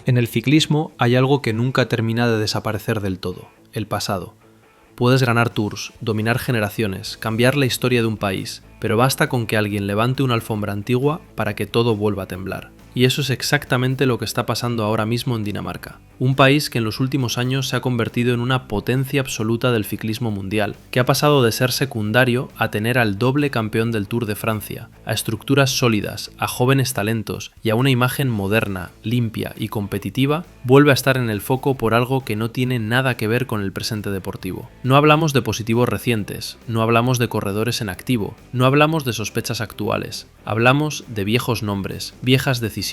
En el ciclismo hay algo que nunca termina de desaparecer del todo: el pasado. Puedes ganar tours, dominar generaciones, cambiar la historia de un país, pero basta con que alguien levante una alfombra antigua para que todo vuelva a temblar. Y eso es exactamente lo que está pasando ahora mismo en Dinamarca. Un país que en los últimos años se ha convertido en una potencia absoluta del ciclismo mundial, que ha pasado de ser secundario a tener al doble campeón del Tour de Francia, a estructuras sólidas, a jóvenes talentos y a una imagen moderna, limpia y competitiva, vuelve a estar en el foco por algo que no tiene nada que ver con el presente deportivo. No hablamos de positivos recientes, no hablamos de corredores en activo, no hablamos de sospechas actuales, hablamos de viejos nombres, viejas decisiones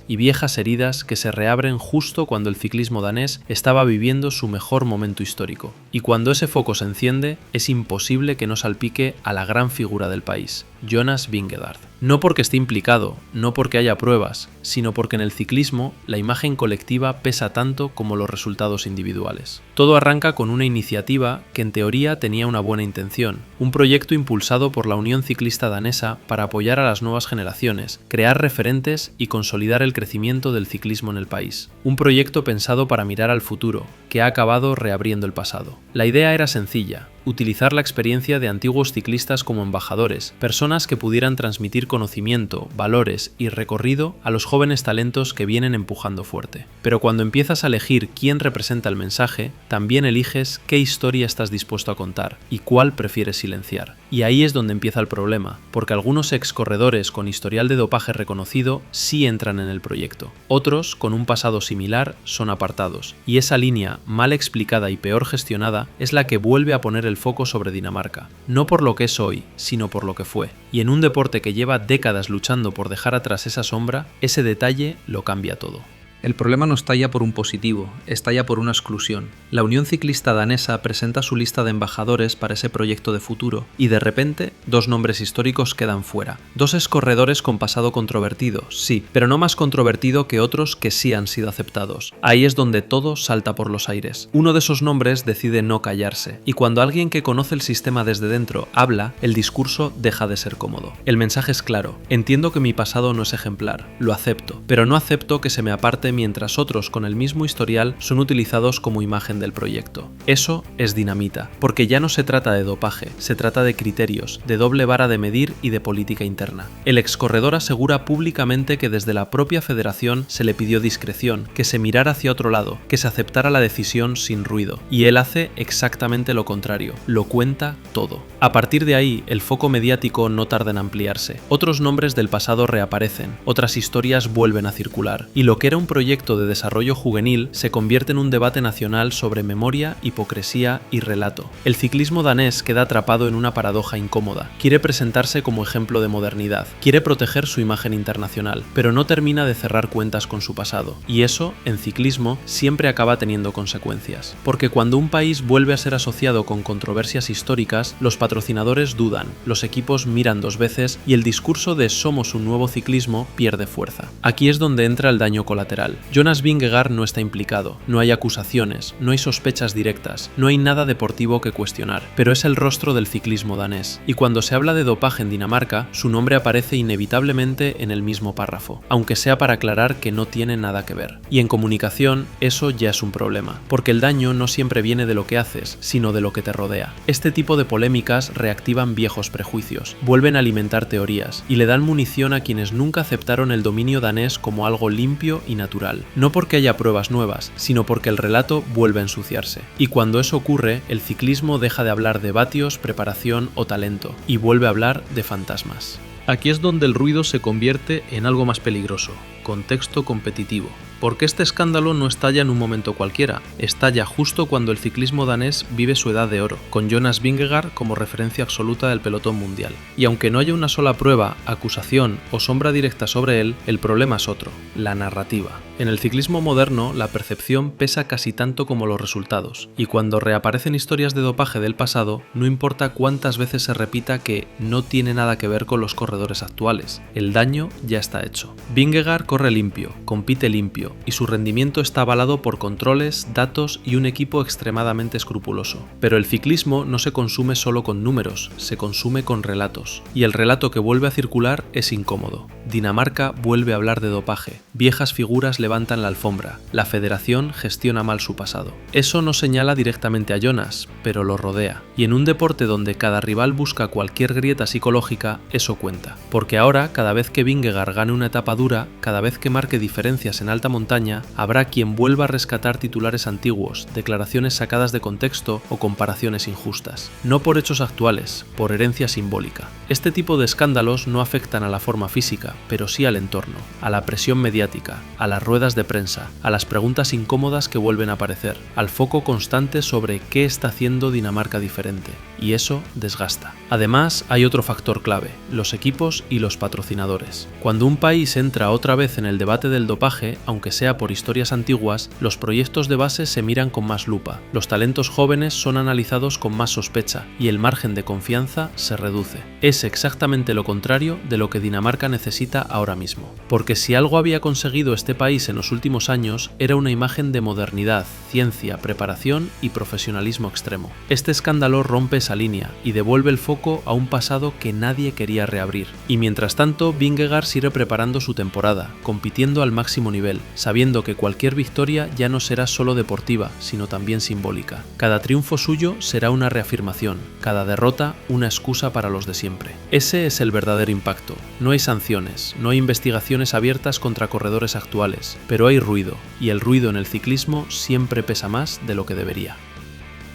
y viejas heridas que se reabren justo cuando el ciclismo danés estaba viviendo su mejor momento histórico. Y cuando ese foco se enciende, es imposible que no salpique a la gran figura del país, Jonas Vingegaard. No porque esté implicado, no porque haya pruebas, sino porque en el ciclismo la imagen colectiva pesa tanto como los resultados individuales. Todo arranca con una iniciativa que en teoría tenía una buena intención, un proyecto impulsado por la Unión Ciclista Danesa para apoyar a las nuevas generaciones, crear referentes y consolidar el crecimiento del ciclismo en el país. Un proyecto pensado para mirar al futuro, que ha acabado reabriendo el pasado. La idea era sencilla: utilizar la experiencia de antiguos ciclistas como embajadores, personas que pudieran transmitir conocimiento, valores y recorrido a los jóvenes talentos que vienen empujando fuerte. Pero cuando empiezas a elegir quién representa el mensaje, también eliges qué historia estás dispuesto a contar y cuál prefieres silenciar. Y ahí es donde empieza el problema, porque algunos excorredores con historial de dopaje reconocido sí entran en el proyecto. Otros, con un pasado similar, son apartados, y esa línea, mal explicada y peor gestionada, es la que vuelve a poner el foco sobre Dinamarca, no por lo que es hoy, sino por lo que fue. Y en un deporte que lleva décadas luchando por dejar atrás esa sombra, ese detalle lo cambia todo. El problema no está ya por un positivo, está ya por una exclusión. La Unión Ciclista Danesa presenta su lista de embajadores para ese proyecto de futuro y de repente dos nombres históricos quedan fuera. Dos excorredores con pasado controvertido, sí, pero no más controvertido que otros que sí han sido aceptados. Ahí es donde todo salta por los aires. Uno de esos nombres decide no callarse, y cuando alguien que conoce el sistema desde dentro habla, el discurso deja de ser cómodo. El mensaje es claro: entiendo que mi pasado no es ejemplar, lo acepto, pero no acepto que se me aparte mientras otros con el mismo historial son utilizados como imagen del proyecto. Eso es dinamita, porque ya no se trata de dopaje, se trata de criterios, de doble vara de medir y de política interna. El excorredor asegura públicamente que desde la propia federación se le pidió discreción, que se mirara hacia otro lado, que se aceptara la decisión sin ruido. Y él hace exactamente lo contrario, lo cuenta todo. A partir de ahí, el foco mediático no tarda en ampliarse. Otros nombres del pasado reaparecen, otras historias vuelven a circular, y lo que era un proyecto de desarrollo juvenil se convierte en un debate nacional sobre memoria, hipocresía y relato. El ciclismo danés queda atrapado en una paradoja incómoda. Quiere presentarse como ejemplo de modernidad, quiere proteger su imagen internacional, pero no termina de cerrar cuentas con su pasado. Y eso, en ciclismo, siempre acaba teniendo consecuencias. Porque cuando un país vuelve a ser asociado con controversias históricas, los patrocinadores dudan, los equipos miran dos veces y el discurso de "somos un nuevo ciclismo" pierde fuerza. Aquí es donde entra el daño colateral. Jonas Vingegaard no está implicado, no hay acusaciones, no hay sospechas directas, no hay nada deportivo que cuestionar, pero es el rostro del ciclismo danés. Y cuando se habla de dopaje en Dinamarca, su nombre aparece inevitablemente en el mismo párrafo, aunque sea para aclarar que no tiene nada que ver. Y en comunicación, eso ya es un problema, porque el daño no siempre viene de lo que haces, sino de lo que te rodea. Este tipo de polémicas reactivan viejos prejuicios, vuelven a alimentar teorías, y le dan munición a quienes nunca aceptaron el dominio danés como algo limpio y natural. No porque haya pruebas nuevas, sino porque el relato vuelve a ensuciarse. Y cuando eso ocurre, el ciclismo deja de hablar de vatios, preparación o talento, y vuelve a hablar de fantasmas. Aquí es donde el ruido se convierte en algo más peligroso: contexto competitivo. Porque este escándalo no estalla en un momento cualquiera, estalla justo cuando el ciclismo danés vive su edad de oro, con Jonas Vingegaard como referencia absoluta del pelotón mundial. Y aunque no haya una sola prueba, acusación o sombra directa sobre él, el problema es otro: la narrativa. En el ciclismo moderno, la percepción pesa casi tanto como los resultados, y cuando reaparecen historias de dopaje del pasado, no importa cuántas veces se repita que no tiene nada que ver con los corredores actuales, el daño ya está hecho. Vingegaard corre limpio, compite limpio, y su rendimiento está avalado por controles, datos y un equipo extremadamente escrupuloso. Pero el ciclismo no se consume solo con números, se consume con relatos, y el relato que vuelve a circular es incómodo. Dinamarca vuelve a hablar de dopaje, viejas figuras levantan la alfombra, la federación gestiona mal su pasado. Eso no señala directamente a Jonas, pero lo rodea. Y en un deporte donde cada rival busca cualquier grieta psicológica, eso cuenta. Porque ahora, cada vez que Vingegaard gane una etapa dura, cada vez que marque diferencias en alta montaña, habrá quien vuelva a rescatar titulares antiguos, declaraciones sacadas de contexto o comparaciones injustas. No por hechos actuales, por herencia simbólica. Este tipo de escándalos no afectan a la forma física, pero sí al entorno, a la presión mediática, a las ruedas de prensa, a las preguntas incómodas que vuelven a aparecer, al foco constante sobre qué está haciendo Dinamarca diferente, y eso desgasta. Además, hay otro factor clave, los equipos y los patrocinadores. Cuando un país entra otra vez en el debate del dopaje, aunque sea por historias antiguas, los proyectos de base se miran con más lupa, los talentos jóvenes son analizados con más sospecha y el margen de confianza se reduce. Es exactamente lo contrario de lo que Dinamarca necesita ahora mismo. Porque si algo había conseguido este país en los últimos años era una imagen de modernidad, ciencia, preparación y profesionalismo extremo. Este escándalo rompe esa línea y devuelve el foco a un pasado que nadie quería reabrir. Y mientras tanto, Vingegaard sigue preparando su temporada, compitiendo al máximo nivel, sabiendo que cualquier victoria ya no será solo deportiva, sino también simbólica. Cada triunfo suyo será una reafirmación, cada derrota una excusa para los de siempre. Ese es el verdadero impacto. No hay sanciones, no hay investigaciones abiertas contra corredores actuales, pero hay ruido, y el ruido en el ciclismo siempre pesa más de lo que debería.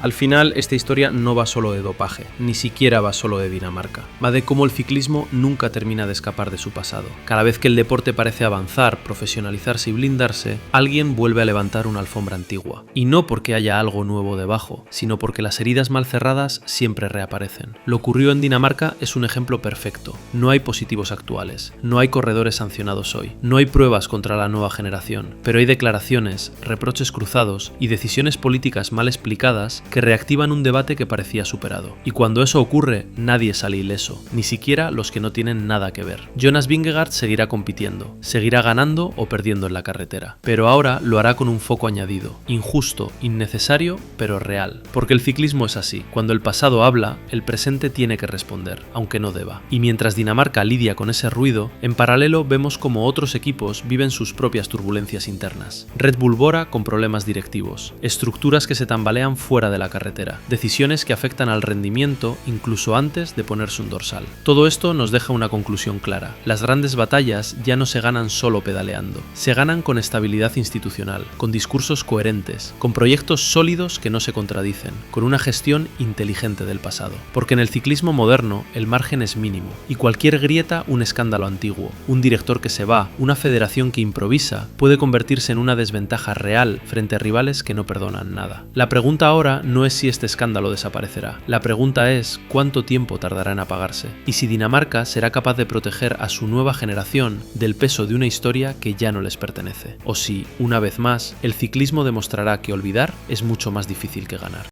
Al final, esta historia no va solo de dopaje, ni siquiera va solo de Dinamarca. Va de cómo el ciclismo nunca termina de escapar de su pasado. Cada vez que el deporte parece avanzar, profesionalizarse y blindarse, alguien vuelve a levantar una alfombra antigua. Y no porque haya algo nuevo debajo, sino porque las heridas mal cerradas siempre reaparecen. Lo ocurrido en Dinamarca es un ejemplo perfecto. No hay positivos actuales, no hay corredores sancionados hoy, no hay pruebas contra la nueva generación, pero hay declaraciones, reproches cruzados y decisiones políticas mal explicadas que reactivan un debate que parecía superado. Y cuando eso ocurre, nadie sale ileso, ni siquiera los que no tienen nada que ver. Jonas Vingegaard seguirá compitiendo, seguirá ganando o perdiendo en la carretera, pero ahora lo hará con un foco añadido, injusto, innecesario, pero real. Porque el ciclismo es así, cuando el pasado habla, el presente tiene que responder, aunque no deba. Y mientras Dinamarca lidia con ese ruido, en paralelo vemos como otros equipos viven sus propias turbulencias internas. Red Bull Bora con problemas directivos, estructuras que se tambalean fuera de la carretera, decisiones que afectan al rendimiento incluso antes de ponerse un dorsal. Todo esto nos deja una conclusión clara. Las grandes batallas ya no se ganan solo pedaleando, se ganan con estabilidad institucional, con discursos coherentes, con proyectos sólidos que no se contradicen, con una gestión inteligente del pasado. Porque en el ciclismo moderno el margen es mínimo, y cualquier grieta un escándalo antiguo, un director que se va, una federación que improvisa, puede convertirse en una desventaja real frente a rivales que no perdonan nada. La pregunta ahora no es si este escándalo desaparecerá. La pregunta es cuánto tiempo tardará en apagarse y si Dinamarca será capaz de proteger a su nueva generación del peso de una historia que ya no les pertenece. O si, una vez más, el ciclismo demostrará que olvidar es mucho más difícil que ganar.